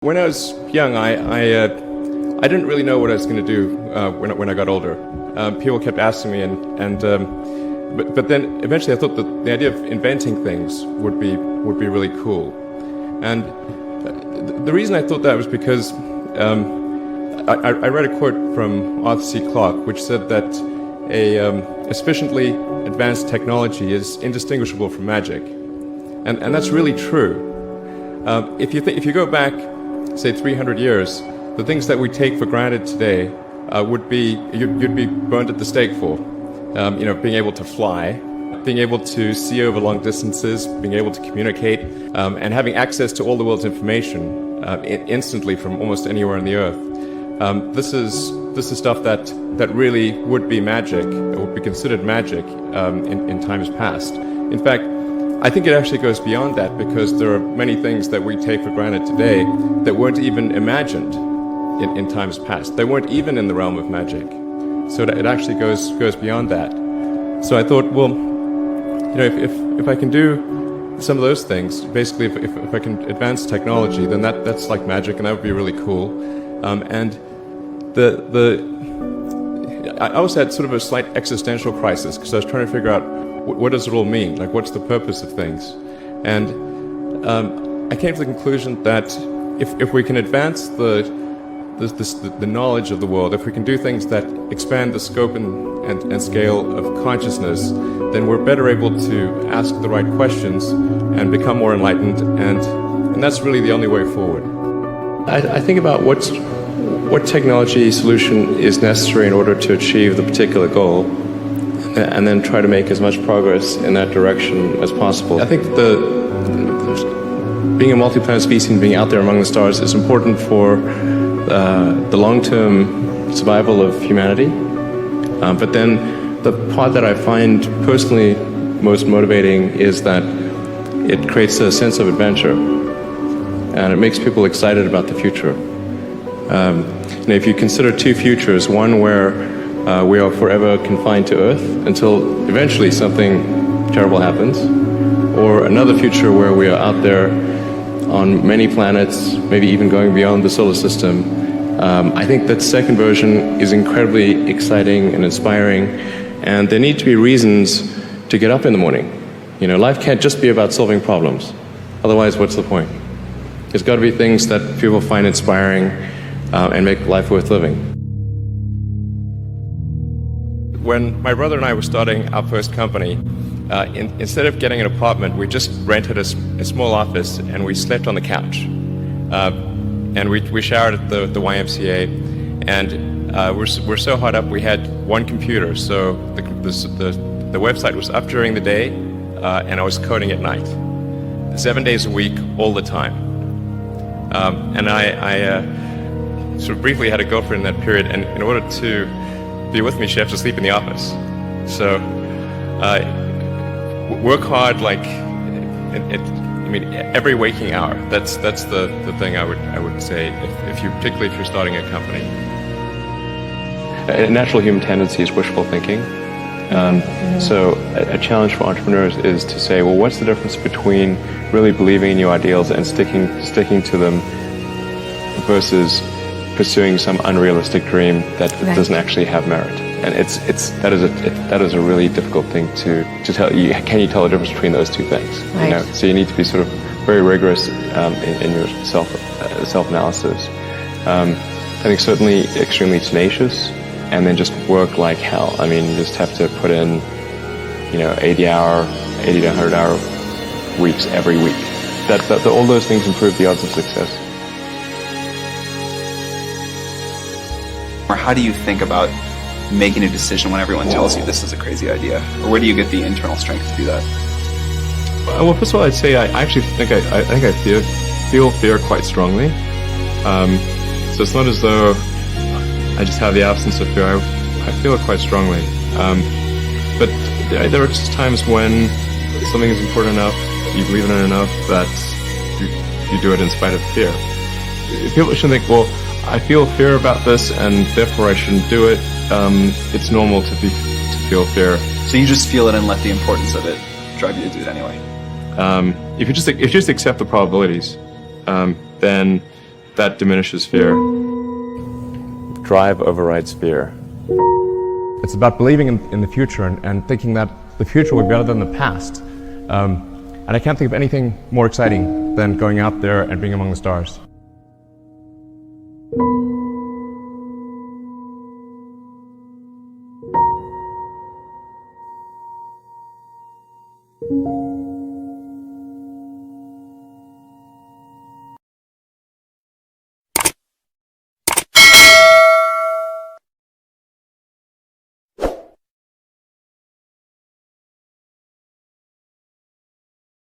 When I was young, I didn't really know what I was going to do when I got older. People kept asking me, but then eventually I thought that the idea of inventing things would be really cool. And the reason I thought that was because I read a quote from Arthur C. Clarke, which said that a sufficiently advanced technology is indistinguishable from magic, and that's really true. If you go back, say 300 years, the things that we take for granted today would be you'd be burned at the stake for. Being able to fly, being able to see over long distances, being able to communicate, and having access to all the world's information instantly from almost anywhere on the earth. This is stuff that really would be magic, or would be considered magic in times past. In fact, I think it actually goes beyond that, because there are many things that we take for granted today that weren't even imagined in times past. They weren't even in the realm of magic. So it actually goes beyond that. So I thought, well, if I can do some of those things, basically if I can advance technology, then that's like magic, and that would be really cool. And I also had sort of a slight existential crisis, because I was trying to figure out, what does it all mean? Like, what's the purpose of things? And I came to the conclusion that if we can advance the knowledge of the world, if we can do things that expand the scope and scale of consciousness, then we're better able to ask the right questions and become more enlightened, and that's really the only way forward. I think about what technology solution is necessary in order to achieve the particular goal, and then try to make as much progress in that direction as possible. I think being a multi-planet species and being out there among the stars is important for the long-term survival of humanity. But then the part that I find personally most motivating is that it creates a sense of adventure, and it makes people excited about the future. If you consider two futures, one where we are forever confined to Earth until eventually something terrible happens, or another future where we are out there on many planets, maybe even going beyond the solar system. I think that second version is incredibly exciting and inspiring, and there need to be reasons to get up in the morning. Life can't just be about solving problems. Otherwise, what's the point? There's got to be things that people find inspiring and make life worth living. When my brother and I were starting our first company, instead of getting an apartment, we just rented a small office, and we slept on the couch. And we showered at the YMCA, and we're so hot up we had one computer, so the website was up during the day, and I was coding at night, 7 days a week, all the time. And I sort of briefly had a girlfriend in that period, and in order to be with me, she had to sleep in the office. So work hard, like every waking hour. That's the thing I would say particularly if you're starting a company. A natural human tendency is wishful thinking. So a challenge for entrepreneurs is to say, well, what's the difference between really believing in your ideals and sticking to them versus pursuing some unrealistic dream that doesn't actually have merit? And that is a really difficult thing to tell you. Can you tell the difference between those two things? Right. So you need to be sort of very rigorous in your self-analysis. I think certainly extremely tenacious, and then just work like hell. You just have to put in 80 to 100 hour weeks every week. All those things improve the odds of success. Or how do you think about making a decision when everyone tells you this is a crazy idea? Or where do you get the internal strength to do that? Well, first of all, I'd say I actually think I feel fear quite strongly. So it's not as though I just have the absence of fear. I feel it quite strongly. But there are just times when something is important enough, you believe in it enough, that you do it in spite of fear. People shouldn't think, well, I feel fear about this, and therefore I shouldn't do it. It's normal to feel fear. So you just feel it and let the importance of it drive you to do it anyway? If you just accept the probabilities, then That diminishes fear. Drive overrides fear. It's about believing in the future and thinking that the future will be better than the past. And I can't think of anything more exciting than going out there and being among the stars. you